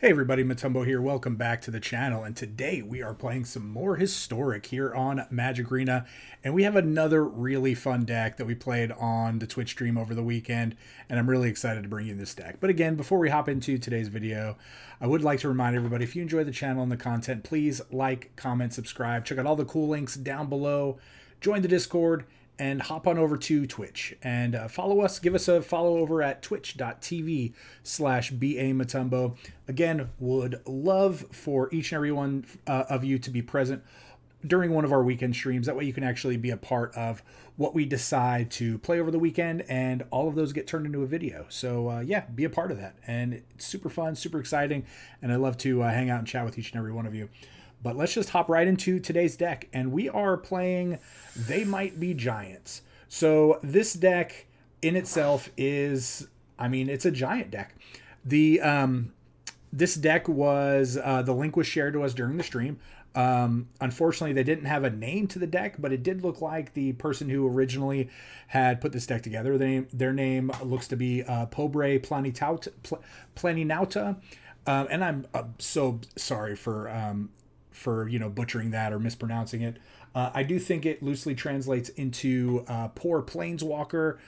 Hey everybody, Motumbo here. Welcome back to the channel, and today we are playing some more Historic here on Magic Arena, and we have another really fun deck that we played on the Twitch stream over the weekend, and I'm really excited to bring you this deck. But again, before we hop into today's video, I would like to remind everybody, if you enjoy the channel and the content, please like, comment, subscribe, check out all the cool links down below, join the Discord, and hop on over to Twitch and follow us. Give us a follow over at twitch.tv/BAMotumbo. Again, would love for each and every one of you to be present during one of our weekend streams. That way you can actually be a part of what we decide to play over the weekend, and all of those get turned into a video. So yeah, be a part of that. And it's super fun, super exciting, and I love to hang out and chat with each and every one of you. But let's just hop right into today's deck, and we are playing They Might Be Giants. So this deck in itself is, it's a giant deck. This deck was, the link was shared to us during the stream. Unfortunately, they didn't have a name to the deck, but it did look like the person who originally had put this deck together, their name looks to be Pobre Planinauta. And I'm so sorry for butchering that or mispronouncing it. I do think it loosely translates into Poor Planeswalker,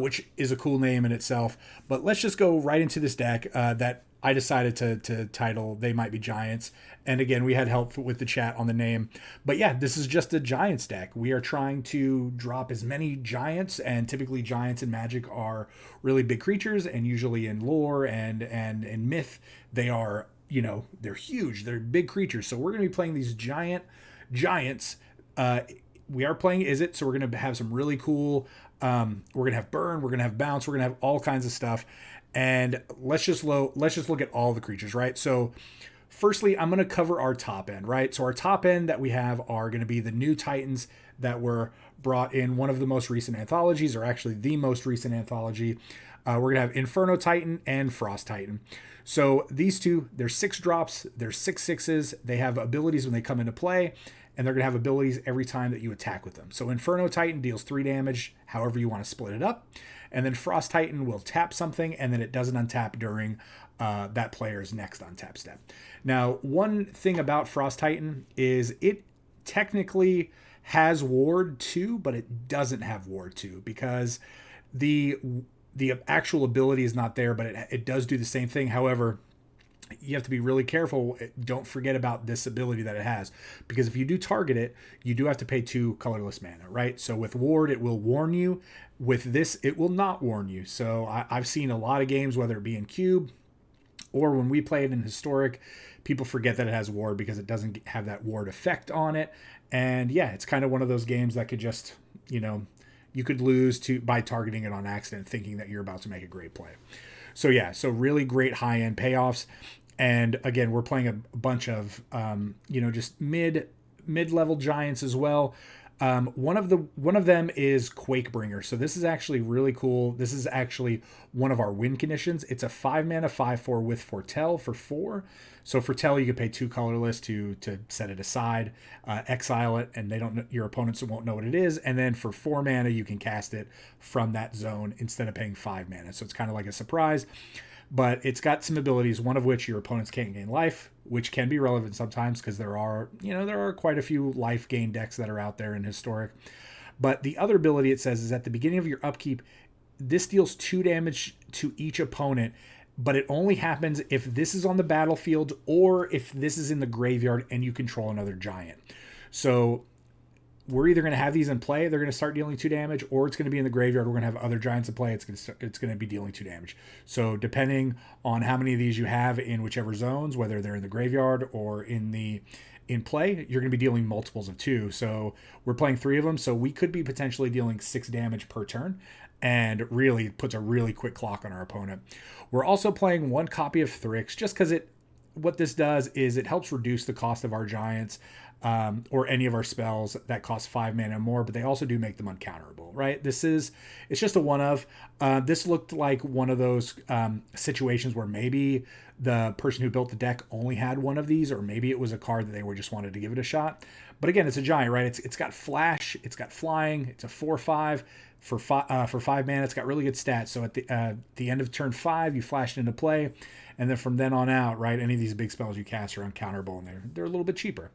which is a cool name in itself. But let's just go right into this deck that I decided to title They Might Be Giants. And again, we had help with the chat on the name. But yeah, this is just a Giants deck. We are trying to drop as many Giants, and typically Giants in Magic are really big creatures, and usually in lore and in myth, they are, they're huge. They're big creatures. So we're going to be playing these giants. We are playing Izzet, so we're going to have some really cool, we're going to have burn, we're going to have bounce, we're going to have all kinds of stuff. And let's just look at all the creatures, right? So firstly, I'm going to cover our top end, right? So our top end that we have are going to be the new Titans that were brought in one of the most recent anthologies, or actually the most recent anthology. We're going to have Inferno Titan and Frost Titan. So these two, they're 6 drops, they're 6/6s. They have abilities when they come into play, and they're going to have abilities every time that you attack with them. So Inferno Titan deals 3 damage, however you want to split it up. And then Frost Titan will tap something, and then it doesn't untap during that player's next untap step. Now, one thing about Frost Titan is it technically has Ward 2, but it doesn't have Ward 2 because the actual ability is not there, but it does do the same thing. However, you have to be really careful. Don't forget about this ability that it has, because if you do target it, you do have to pay 2 colorless mana, right? So with Ward, it will warn you. With this, it will not warn you. So I've seen a lot of games, whether it be in Cube or when we play it in Historic, people forget that it has Ward because it doesn't have that Ward effect on it. And yeah, it's kind of one of those games that could just, you could lose by targeting it on accident, thinking that you're about to make a great play. So yeah, so really great high-end payoffs. And again, we're playing a bunch of, just mid-level giants as well. One of them is Quakebringer. So this is actually really cool. This is actually one of our win conditions. It's a 5 mana 5/4 with Foretell for 4. So Foretell, you can pay 2 colorless to set it aside, exile it, and your opponents won't know what it is. And then for 4 mana, you can cast it from that zone instead of paying 5 mana. So it's kind of like a surprise. But it's got some abilities, one of which your opponents can't gain life, which can be relevant sometimes because there are quite a few life gain decks that are out there in Historic. But the other ability it says is at the beginning of your upkeep, this deals 2 damage to each opponent, but it only happens if this is on the battlefield or if this is in the graveyard and you control another giant. So we're either going to have these in play, they're going to start dealing 2 damage, or it's going to be in the graveyard, we're going to have other giants in play, it's going to be dealing 2 damage. So depending on how many of these you have in whichever zones, whether they're in the graveyard or in play, you're going to be dealing multiples of 2. So we're playing 3 of them, so we could be potentially dealing 6 damage per turn, and really puts a really quick clock on our opponent. We're also playing 1 copy of Thryx, just because what this does is it helps reduce the cost of our giants. or any of our spells that cost 5 mana or more, but they also do make them uncounterable, right? It's just a one of. This looked like one of those situations where maybe the person who built the deck only had one of these, or maybe it was a card that they were just wanted to give it a shot. But again, it's a giant, right? It's got flash, it's got flying, it's a 4/5 for 5 mana. It's got really good stats. So at the end of turn 5, you flash it into play, and then from then on out, right, any of these big spells you cast are uncounterable, and they're a little bit cheaper.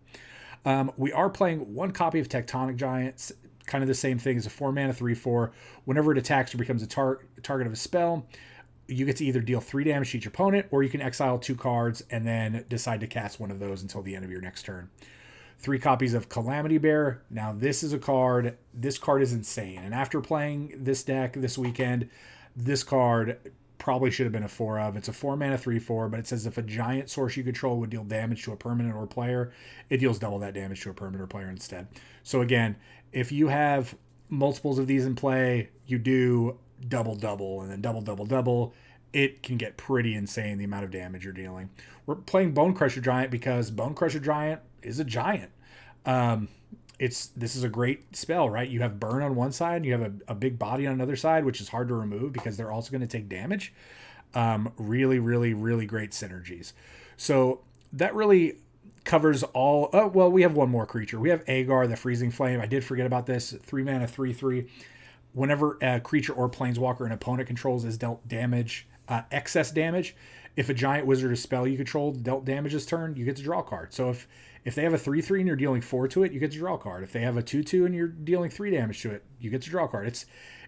We are playing one copy of Tectonic Giants, kind of the same thing as a 4 mana 3/4. Whenever it attacks or becomes a target of a spell, you get to either deal 3 damage to each opponent, or you can exile 2 cards and then decide to cast one of those until the end of your next turn. 3 copies of Calamity Bearer. Now, this is a card. This card is insane. And after playing this deck this weekend, this card probably should have been a 4 of. It's a 4 mana 3/4, but it says if a giant source you control would deal damage to a permanent or player, it deals double that damage to a permanent or player instead. So again, if you have multiples of these in play, you do double, and then double. It can get pretty insane, the amount of damage you're dealing. We're playing Bone Crusher Giant because Bone Crusher Giant is a giant. This is a great spell, right? You have burn on one side, you have a big body on another side, which is hard to remove because they're also going to take damage. Really great synergies. So that really covers all. Oh, well, we have one more creature. We have Aggro, the Freezing Flame. I did forget about this. 3 mana 3/3. Whenever a creature or planeswalker an opponent controls is dealt damage, excess damage, if a giant wizard or spell you control dealt damage this turn, you get to draw a card. So if they have a 3/3 and you're dealing 4 to it, you get to draw a card. If they have a 2/2 and you're dealing 3 damage to it, you get to draw a card.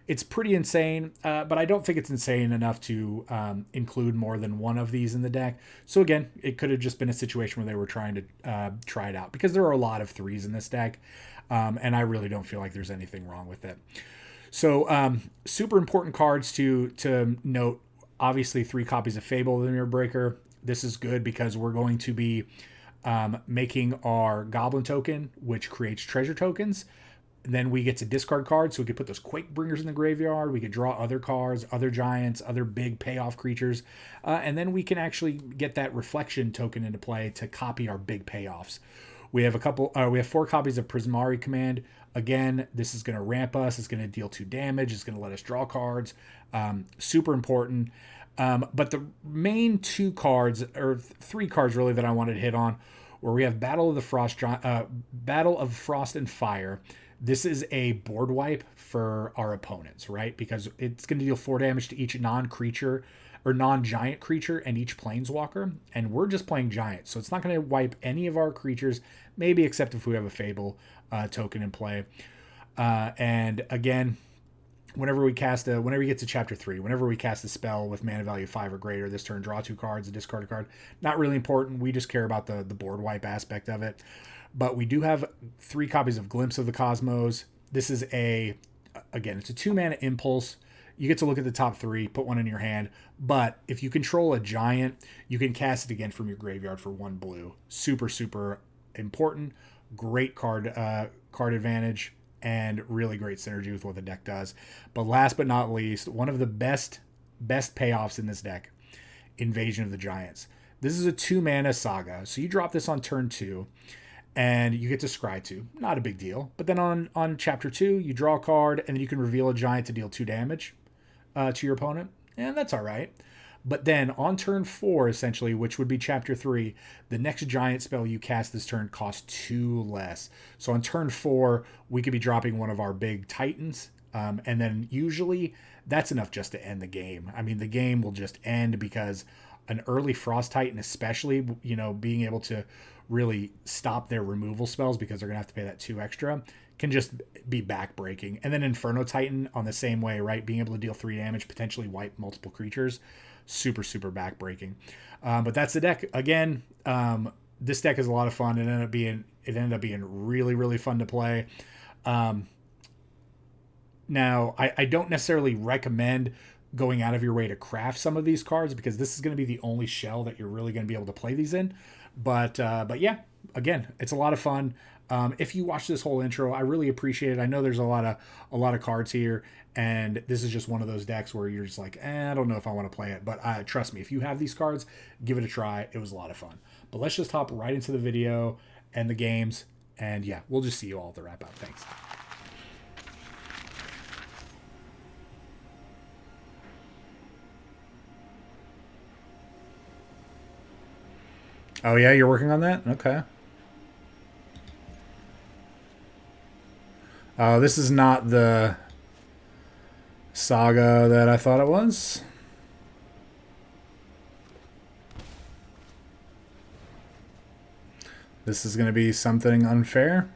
It's pretty insane, but I don't think it's insane enough to include more than one of these in the deck. So again, it could have just been a situation where they were trying to try it out, because there are a lot of 3s in this deck, and I really don't feel like there's anything wrong with it. So super important cards to note. Obviously, 3 copies of Fable the Mirror Breaker. This is good because we're going to be making our Goblin token, which creates treasure tokens. Then we get to discard cards, so we could put those Quakebringers in the graveyard. We could draw other cards, other giants, other big payoff creatures, and then we can actually get that Reflection token into play to copy our big payoffs. We have 4 copies of Prismari Command. Again, this is going to ramp us. It's going to deal 2 damage. It's going to let us draw cards. Super important. But the main 2 cards, or 3 cards really, that I wanted to hit on, where we have Battle of Frost and Fire. This is a board wipe for our opponents, right? Because it's going to deal 4 damage to each non-creature or non-giant creature and each planeswalker, and we're just playing giant, so it's not going to wipe any of our creatures, maybe except if we have a Fable token in play. And again, whenever we get to chapter 3, whenever we cast a spell with mana value 5 or greater this turn, draw 2 cards, discard a card. Not really important. We just care about the board wipe aspect of it. But we do have 3 copies of Glimpse of the Cosmos. This is it's a 2 mana impulse. You get to look at the top 3, put one in your hand. But if you control a giant, you can cast it again from your graveyard for 1 blue. Super important. Great card advantage, and really great synergy with what the deck does. But last but not least, one of the best payoffs in this deck, Invasion of the Giants. This is a 2 mana saga. So you drop this on turn 2, and you get to scry 2. Not a big deal. But then on chapter 2, you draw a card, and then you can reveal a giant to deal 2 damage to your opponent. And that's all right. But then on turn 4, essentially, which would be chapter 3, the next giant spell you cast this turn costs 2 less. So on turn 4, we could be dropping one of our big titans. And then usually that's enough just to end the game. I mean, the game will just end because an early Frost Titan, especially, being able to really stop their removal spells because they're going to have to pay that 2 extra, can just be backbreaking. And then Inferno Titan on the same way, right? Being able to deal 3 damage, potentially wipe multiple creatures. Super backbreaking. But that's the deck. Again, this deck is a lot of fun. It ended up being really fun to play. Now, I don't necessarily recommend going out of your way to craft some of these cards, because this is going to be the only shell that you're really going to be able to play these in. But yeah, again, it's a lot of fun. If you watch this whole intro, I really appreciate it. I know there's a lot of cards here, and this is just one of those decks where you're just like, I don't know if I want to play it. But trust me, if you have these cards, give it a try. It was a lot of fun. But let's just hop right into the video and the games. And yeah, we'll just see you all at the wrap up. Thanks. Oh yeah, you're working on that? Okay. Oh, this is not the saga that I thought it was. This is going to be something unfair.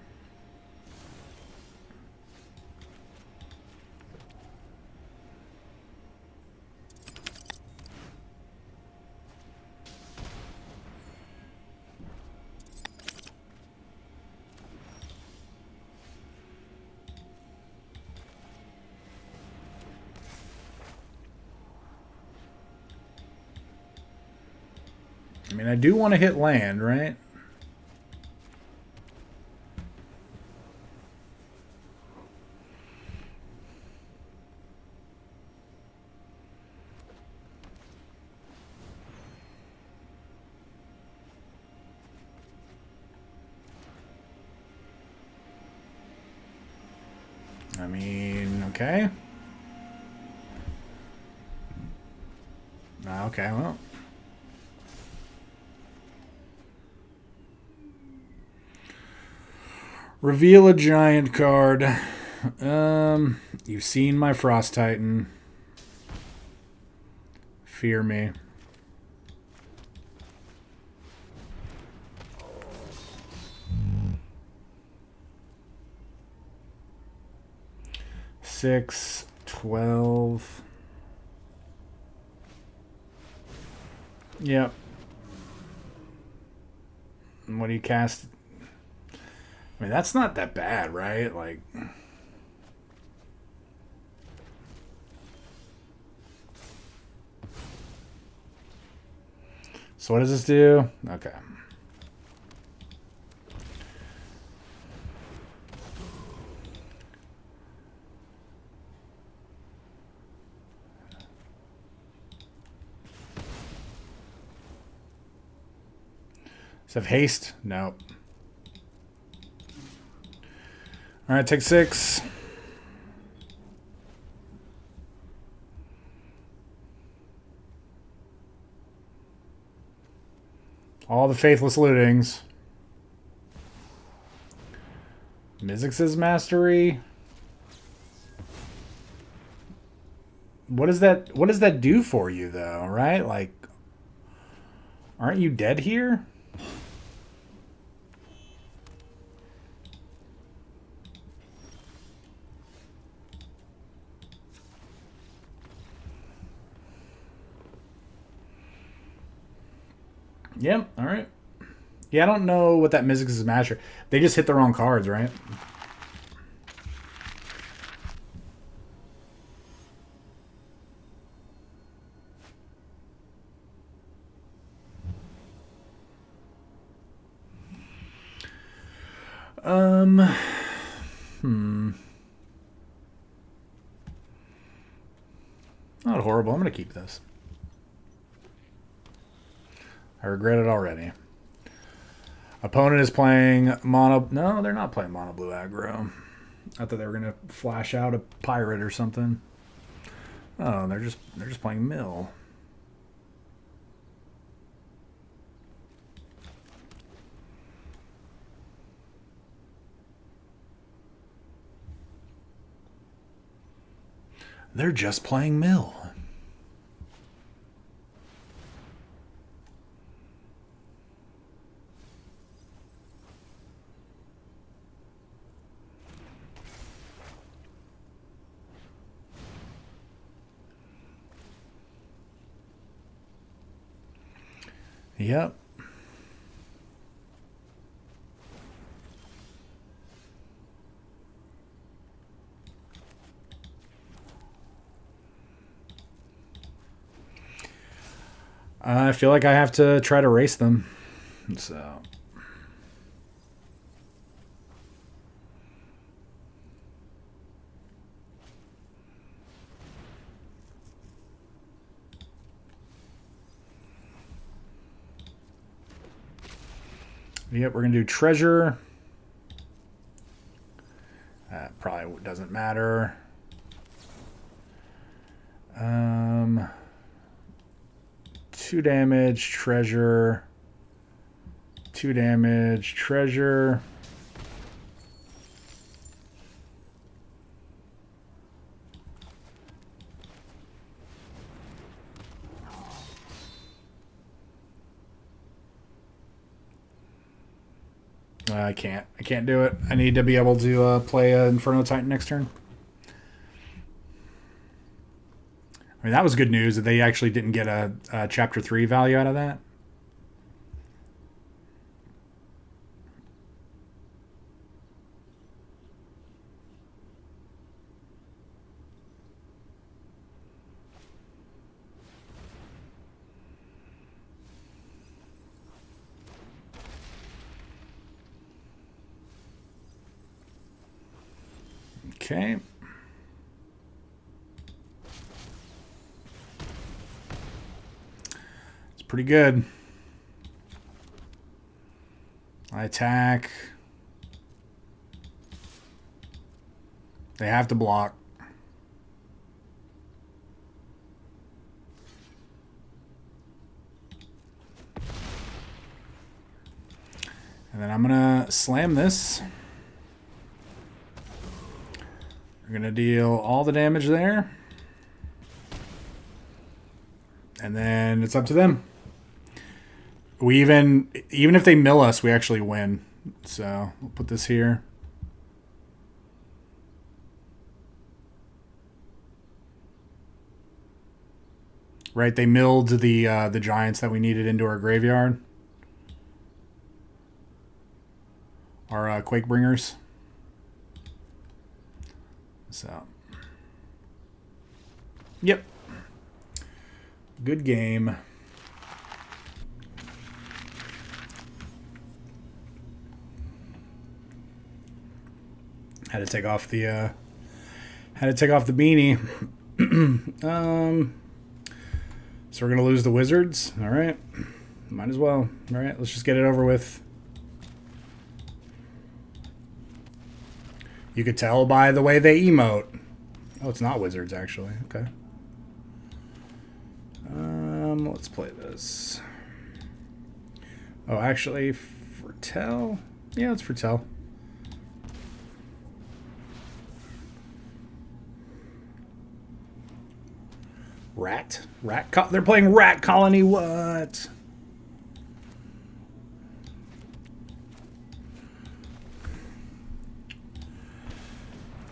I mean, I do want to hit land, right? I mean, okay. Okay, well. Reveal a giant card. You've seen my Frost Titan. Fear me. Six, 12. Yep. And what do you cast? I mean, that's not that bad, right? Like, so what does this do? Okay. Does it have haste? Nope. All right, take 6. All the faithless lootings. Mizzix's mastery. What does that do for you though, right? Like, aren't you dead here? Yep, all right. Yeah, I don't know what that Mizzix's master. They just hit the wrong cards, right? Not horrible. I'm going to keep this. I regret it already. Opponent is playing mono... No, they're not playing mono blue aggro. I thought they were going to flash out a pirate or something. Oh, they're just playing mill. They're just playing mill. Yep. I feel like I have to try to race them. So. Yep, we're going to do treasure. doesn't matter. 2 damage, treasure. 2 damage, treasure. I can't do it. I need to be able to play Inferno Titan next turn. I mean, that was good news that they actually didn't get a Chapter 3 value out of that. Okay. It's pretty good. I attack. They have to block. And then I'm going to slam this. We're going to deal all the damage there. And then it's up to them. We even if they mill us, we actually win. So we'll put this here. Right, they milled the giants that we needed into our graveyard. Our Quakebringers. So, yep. Good game. Had to take off the beanie. So we're gonna lose the wizards. All right, might as well. All right, let's just get it over with. You could tell by the way they emote. Oh, it's not wizards, actually. Okay. Let's play this. Oh, actually, foretell? Yeah, let's foretell. Rat? They're playing Rat Colony, what?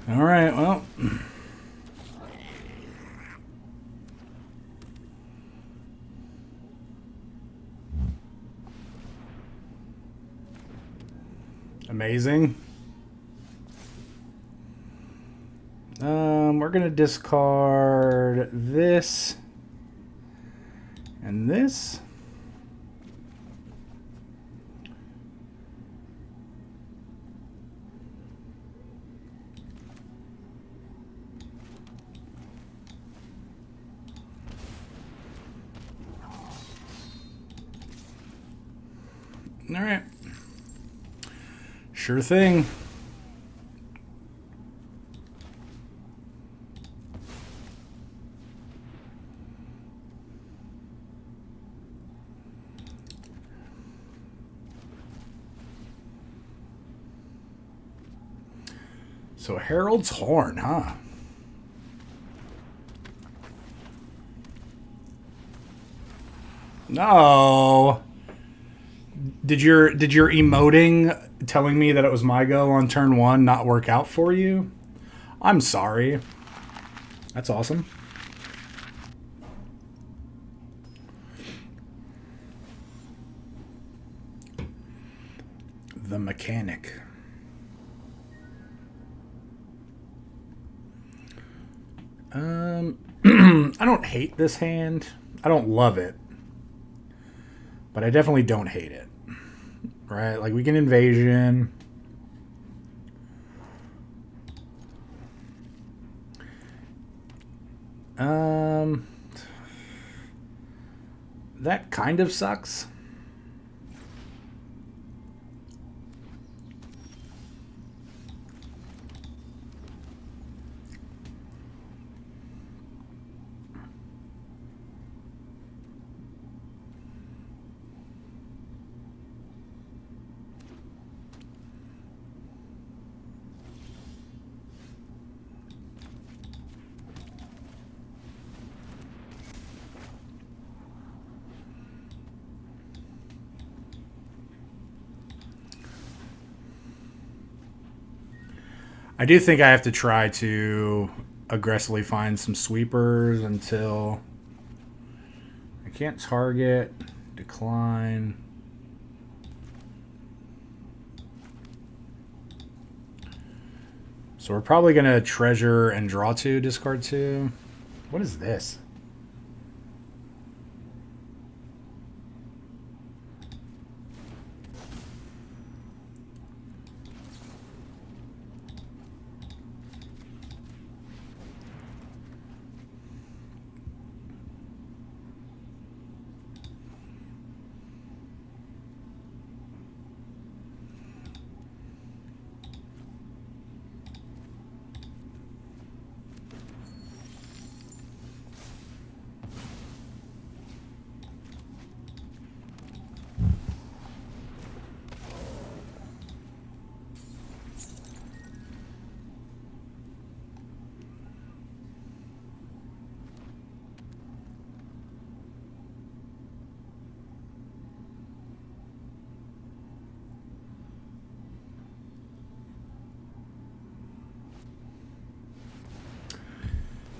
All right, well. Amazing. We're going to discard this and this. All right. Sure thing. So Herald's Horn, huh? No. Did your emoting telling me that it was my go on turn 1 not work out for you? I'm sorry. That's awesome. The Mechanic. I don't hate this hand. I don't love it. But I definitely don't hate it. Right? Like, we can invasion. That kind of sucks. I do think I have to try to aggressively find some sweepers until I can't target, decline. So we're probably going to treasure and draw 2, discard 2. What is this?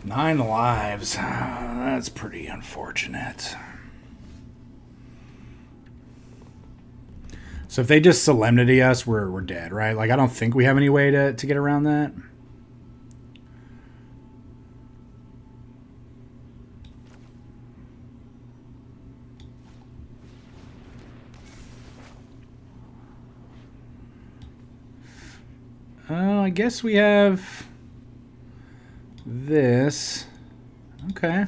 Nine lives. That's pretty unfortunate. So if they just Solemnity us, we're dead, right? Like, I don't think we have any way to get around that. I guess we have this. Okay.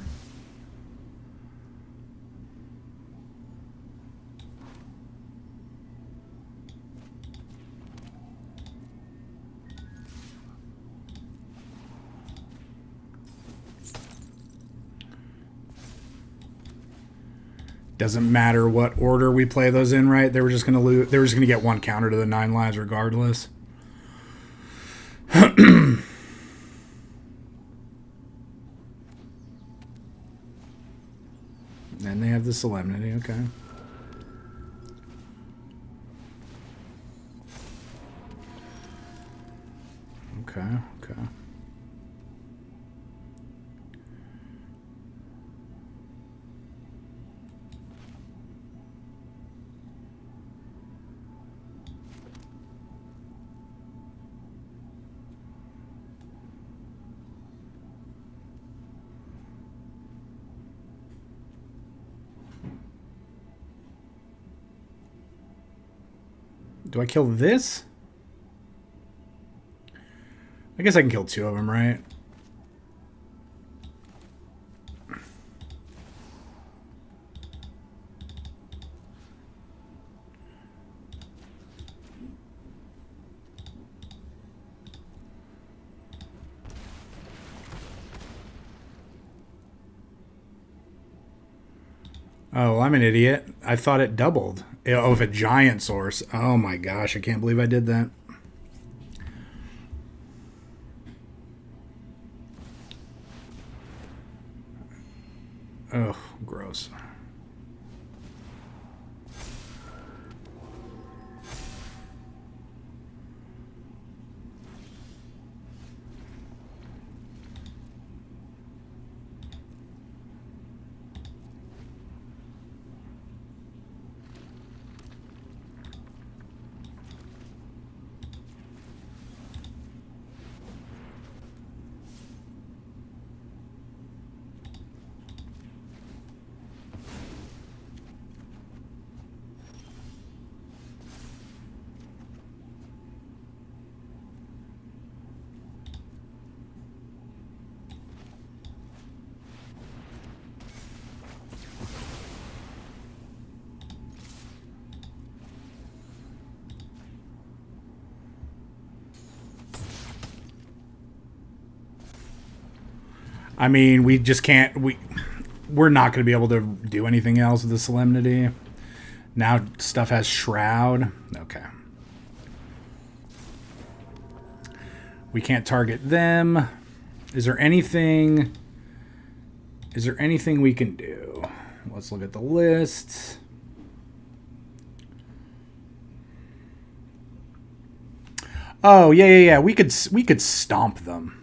Doesn't matter what order we play those in, right? They were just going to lose. They were just going to get 1 counter to the 9 lives regardless. And they have the Solemnity, okay. Okay. Do I kill this? I guess I can kill 2 of them, right? Oh, I'm an idiot. I thought it doubled. Oh, if a giant source. Oh my gosh, I can't believe I did that. Oh, gross. I mean, we just can't. We're not going to be able to do anything else with the Solemnity. Now stuff has Shroud. Okay. We can't target them. Is there anything we can do? Let's look at the list. Oh, yeah, yeah, yeah. We could stomp them.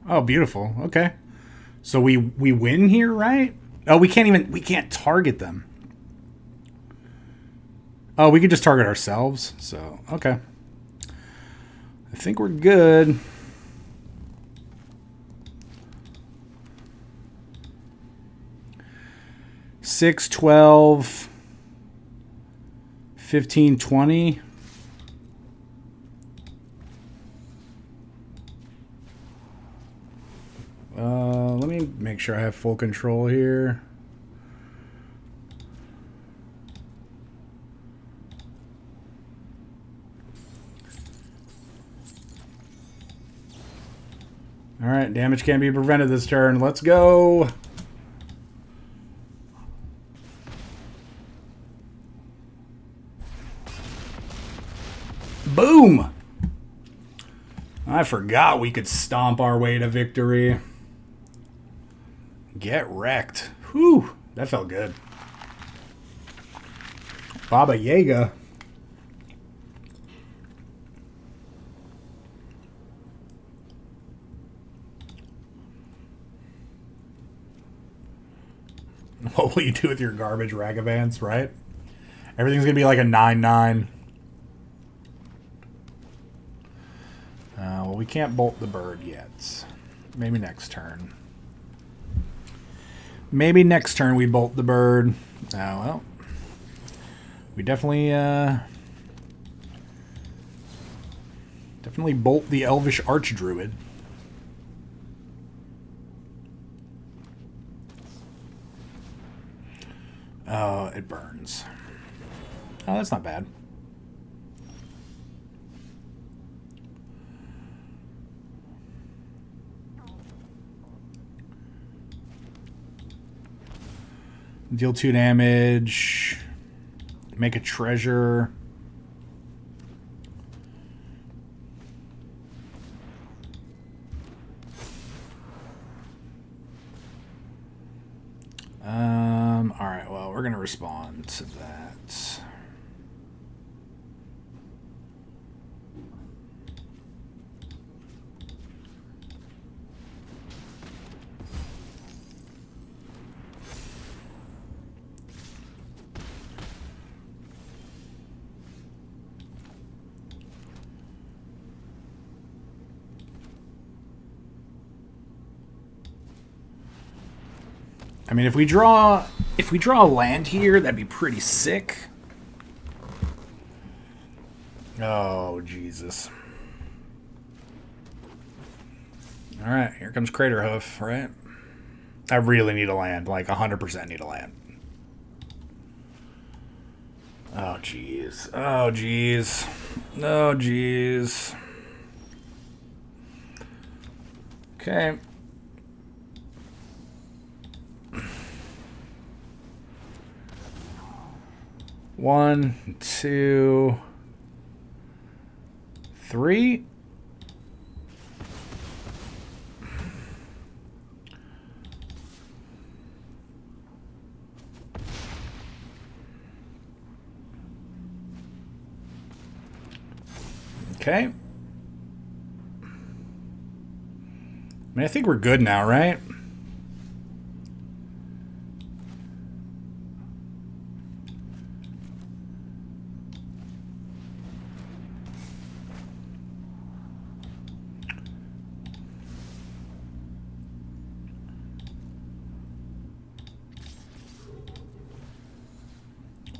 Oh, beautiful. Okay. So we win here, right? Oh, we can't target them. Oh, we could just target ourselves. So, okay. I think we're good. Six, 12, 15, 20. Let me make sure I have full control here. All right, damage can't be prevented this turn. Let's go. Boom! I forgot we could stomp our way to victory. Get wrecked. Whew, that felt good. Baba Yaga. What will you do with your garbage Ragavans, right? Everything's going to be like a 9/9. Well, we can't bolt the bird yet. Maybe next turn. Maybe next turn we bolt the bird. Oh, well. We definitely bolt the Elvish Archdruid. Oh, it burns. Oh, that's not bad. Deal 2 damage. Make a treasure. Alright, well, we're going to respond to that. I mean, if we draw a land here, that'd be pretty sick. Oh, Jesus. All right, here comes Craterhoof, right? I really need a land, like 100% need a land. Oh, jeez. Oh, jeez. Oh, jeez. Okay. 1, 2, 3. Okay. I mean, I think we're good now, right?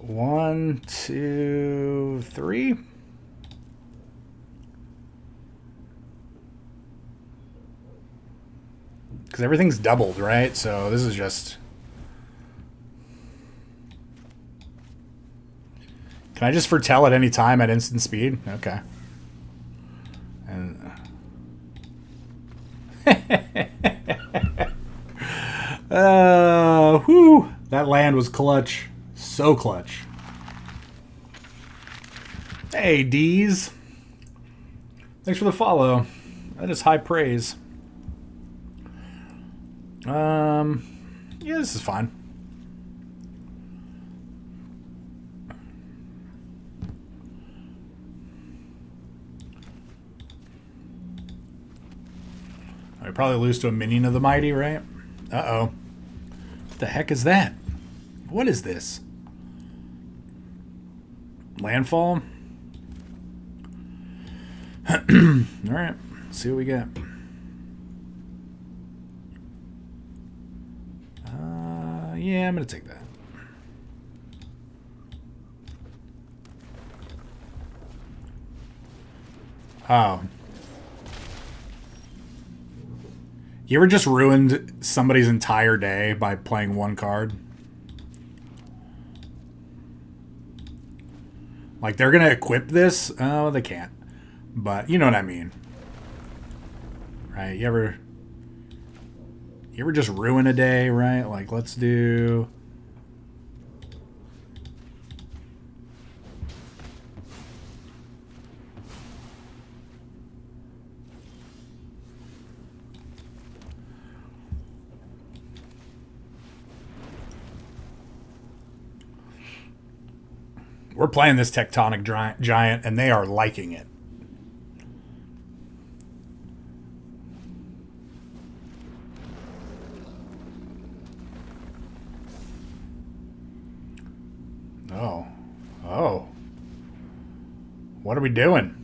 One, two, three. Because everything's doubled, right? So this is just... Can I just foretell at any time at instant speed? Okay. And... whew. That land was clutch. So clutch. Hey, D's. Thanks for the follow. That is high praise. Yeah, this is fine. I probably lose to a minion of the mighty, right? Uh-oh. What the heck is that? What is this? Landfall? Alright, see what we get. Yeah, I'm going to take that. Oh. You ever just ruined somebody's entire day by playing one card? Like, they're going to equip this? Oh, they can't. But you know what I mean. Right? You ever just ruin a day, right? Like, let's do... We're playing this Tectonic Giant, and they are liking it. Oh. Oh. What are we doing?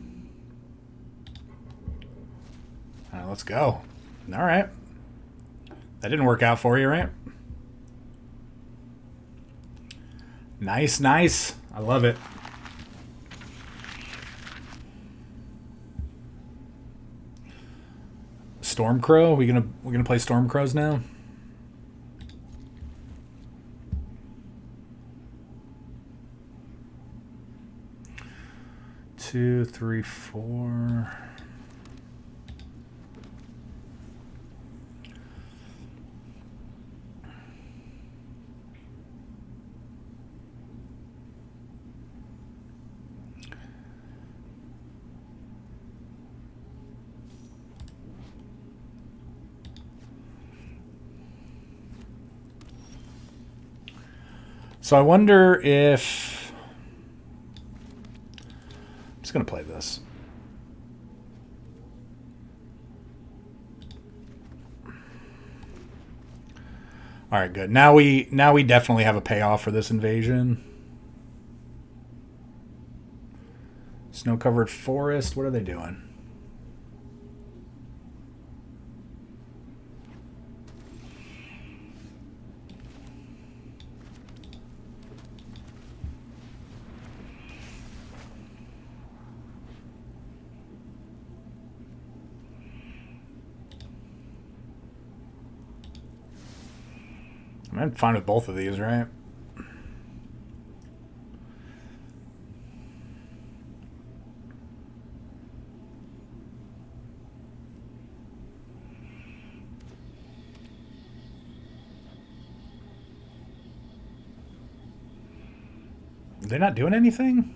Let's go. All right. That didn't work out for you, right? Nice, nice. I love it. Stormcrow? We're gonna play Stormcrows now? Two, three, four. So I wonder if... I'm just going to play this. All right, good. Now we definitely have a payoff for this invasion. Snow-covered forest. What are they doing? I'm fine with both of these, right? They're not doing anything?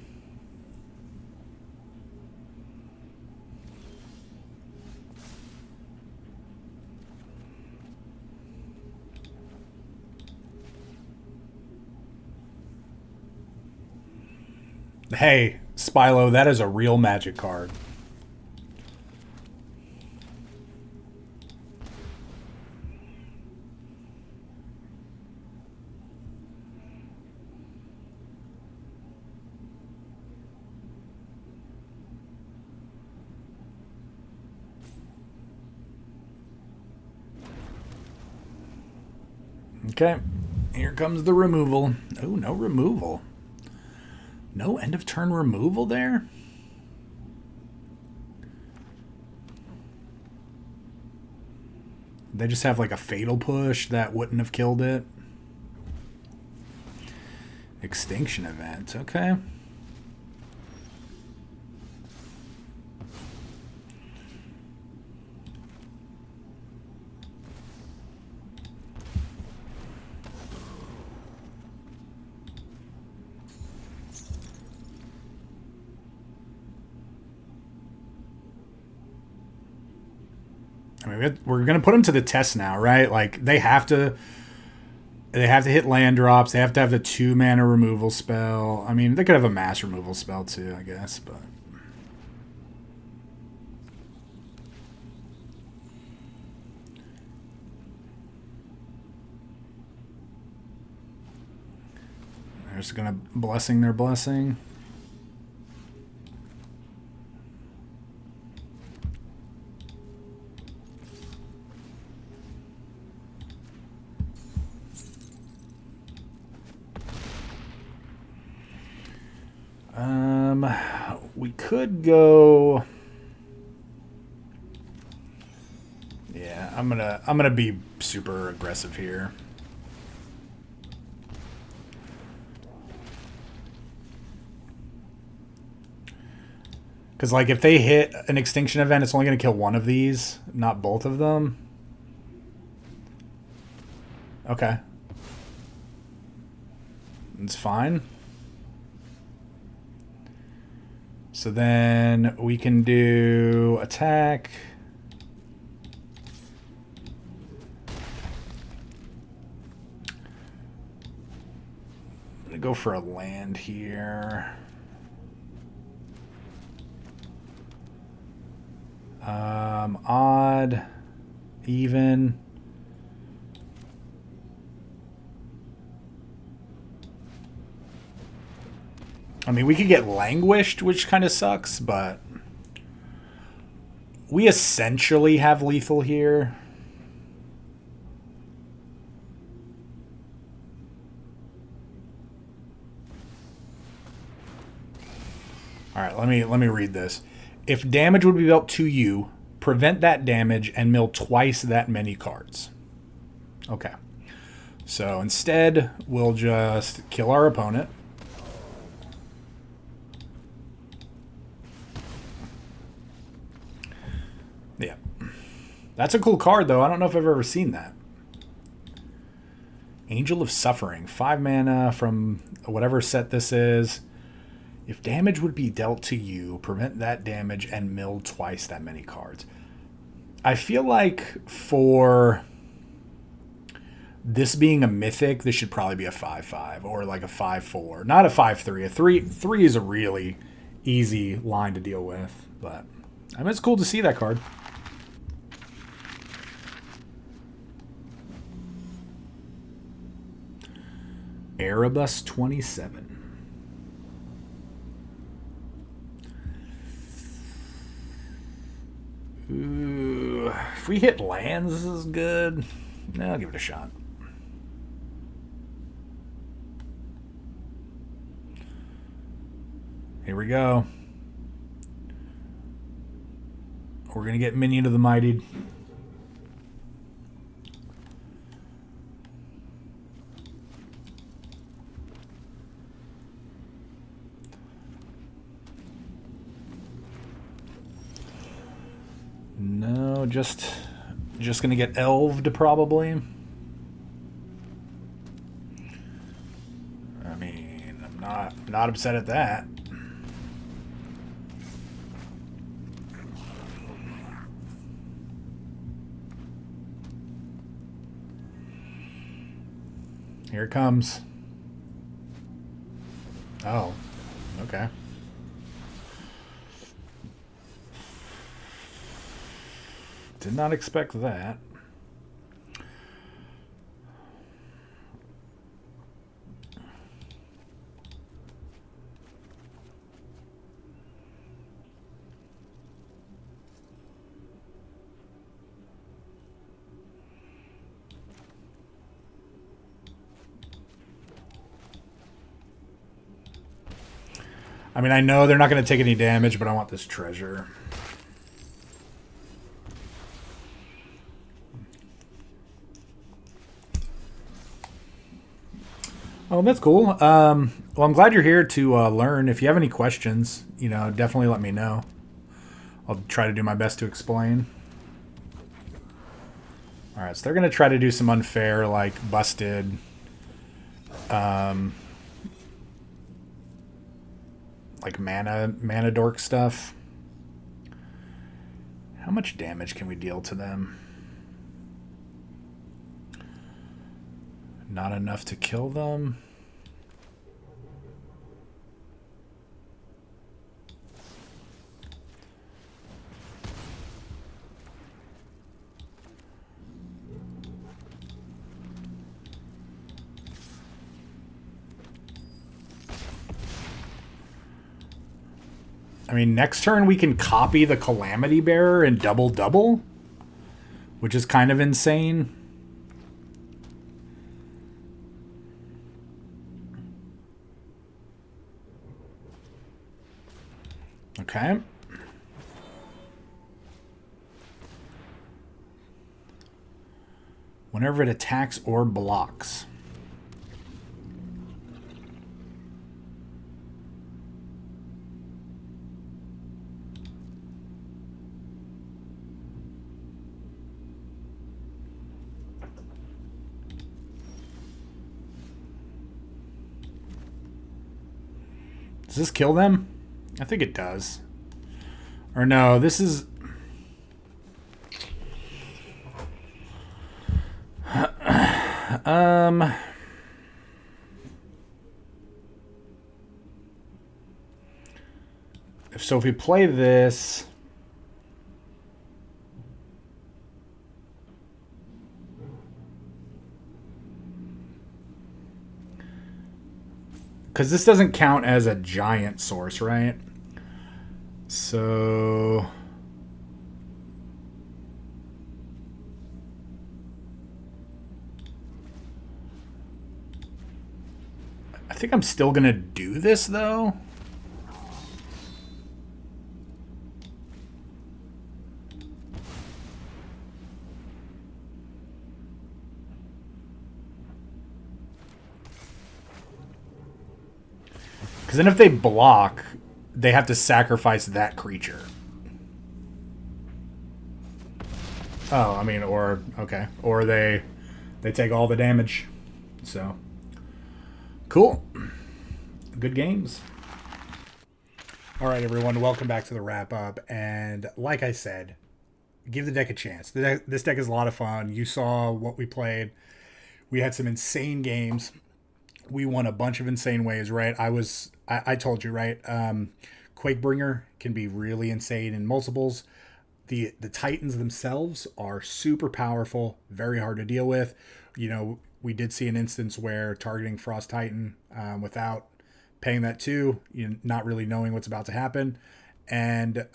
Hey, Spylo, that is a real Magic card. Okay, here comes the removal. Oh, no removal. No end of turn removal there? They just have like a fatal push that wouldn't have killed it. Extinction event, okay. I mean, we're gonna put them to the test now, right? Like they have to hit land drops. They have to have the 2-mana removal spell. I mean, they could have a mass removal spell too, I guess, but they're just gonna blessing their blessing. We could go. Yeah, I'm gonna be super aggressive here. Because like if they hit an extinction event, it's only gonna kill one of these, not both of them. Okay, it's fine. So then we can do attack. I'm gonna go for a land here. Odd, even. I mean, we could get languished, which kind of sucks, but we essentially have lethal here. All right, let me read this. If damage would be dealt to you, prevent that damage and mill twice that many cards. Okay. So instead, we'll just kill our opponent. Yeah. That's a cool card, though. I don't know if I've ever seen that. Angel of Suffering. 5 mana from whatever set this is. If damage would be dealt to you, prevent that damage and mill twice that many cards. I feel like for this being a mythic, this should probably be a 5/5 or like a 5/4. Not a 5/3. A 3/3 is a really easy line to deal with. But I mean, it's cool to see that card. Erebus 27. Ooh, if we hit lands, this is good. No, I'll give it a shot. Here we go. We're going to get Minion of the Mighty. No, just gonna get elved probably. I mean, I'm not upset at that. Here it comes. Oh, okay. Did not expect that. I mean, I know they're not going to take any damage, but I want this treasure. Oh, that's cool. Well, I'm glad you're here to learn. If you have any questions, you know, definitely let me know. I'll try to do my best to explain. All right, so they're going to try to do some unfair, like, busted... like mana dork stuff. How much damage can we deal to them? Not enough to kill them. I mean, next turn we can copy the Calamity Bearer and double, which is kind of insane. Okay. Whenever it attacks or blocks. Does this kill them? I think it does. Or no, this is... So if we play this... Because this doesn't count as a giant source, right? So... I think I'm still going to do this, though. Because then if they block, they have to sacrifice that creature. Oh, I mean, or, okay. Or they take all the damage. So, cool. Good games. All right, everyone. Welcome back to the wrap-up. And like I said, give the deck a chance. This deck is a lot of fun. You saw what we played. We had some insane games. We won a bunch of insane ways, right? I told you, right? Quakebringer can be really insane in multiples. The Titans themselves are super powerful, very hard to deal with. You know, we did see an instance where targeting Frost Titan without paying that 2, not really knowing what's about to happen. And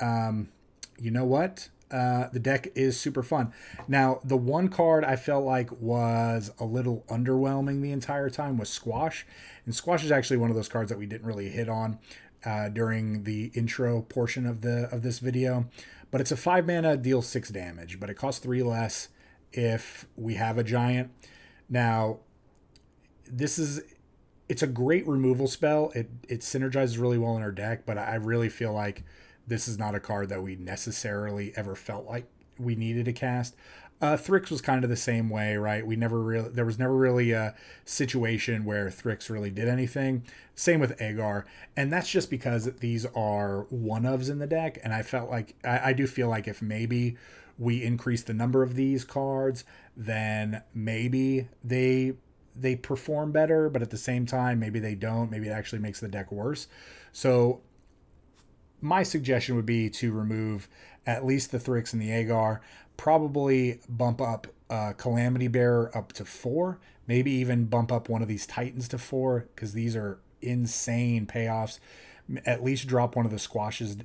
you know what? The deck is super fun. Now, the one card I felt like was a little underwhelming the entire time was Squash. And Squash is actually one of those cards that we didn't really hit on during the intro portion of this video. But it's a 5 mana, deals 6 damage, but it costs 3 less if we have a giant. Now, it's a great removal spell. It synergizes really well in our deck, but I really feel like this is not a card that we necessarily ever felt like we needed to cast. Thryx was kind of the same way, right? There was never really a situation where Thryx really did anything. Same with Agar, and that's just because these are one-ofs in the deck, and I do feel like if maybe we increase the number of these cards, then maybe they perform better, but at the same time, maybe they don't. Maybe it actually makes the deck worse. So my suggestion would be to remove at least the Thryx and the Agar, probably bump up Calamity Bearer up to 4, maybe even bump up one of these Titans to 4, because these are insane payoffs. At least drop one of the squashes,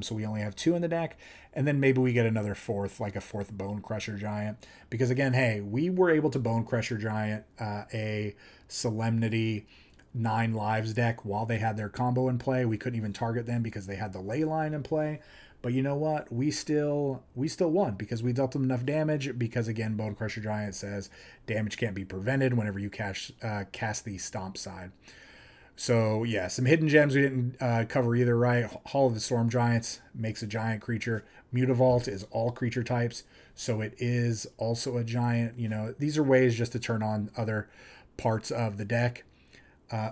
so we only have 2 in the deck, and then maybe we get another 4th, like a 4th Bone Crusher Giant, because again, hey, we were able to Bone Crusher Giant a Solemnity 9 lives deck while they had their combo in play. We couldn't even target them because they had the ley line in play. But you know what? We still won because we dealt them enough damage. Because again, Bone Crusher Giant says damage can't be prevented whenever you cast the Stomp side. So yeah, some hidden gems we didn't cover either, right? Hall of the Storm Giants makes a giant creature. Mutavault is all creature types, so it is also a giant. You know, these are ways just to turn on other parts of the deck.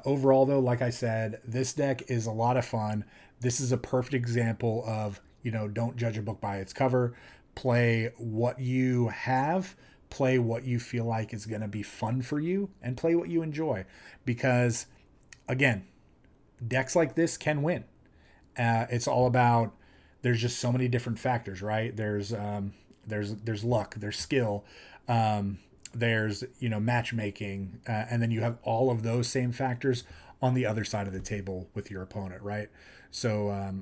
Overall, though, like I said, this deck is a lot of fun. This is a perfect example of, don't judge a book by its cover. Play what you have, play what you feel like is going to be fun for you, and play what you enjoy. Because, again, decks like this can win. It's all about, there's just so many different factors, right? There's luck, there's skill, there's matchmaking, and then you have all of those same factors on the other side of the table with your opponent, right? So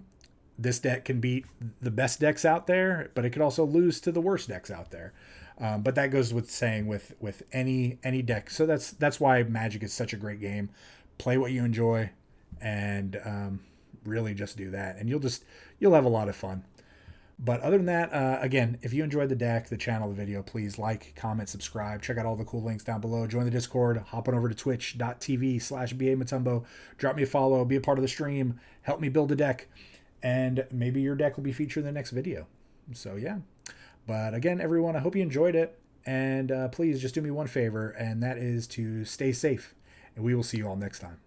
this deck can beat the best decks out there, but it could also lose to the worst decks out there. But that goes with saying with any deck. So that's why Magic is such a great game. Play what you enjoy, and really just do that, and you'll have a lot of fun. But other than that, again, if you enjoyed the deck, the channel, the video, please like, comment, subscribe. Check out all the cool links down below. Join the Discord. Hop on over to twitch.tv/BA Motumbo. Drop me a follow. Be a part of the stream. Help me build a deck. And maybe your deck will be featured in the next video. So, yeah. But again, everyone, I hope you enjoyed it. And please just do me one favor, and that is to stay safe. And we will see you all next time.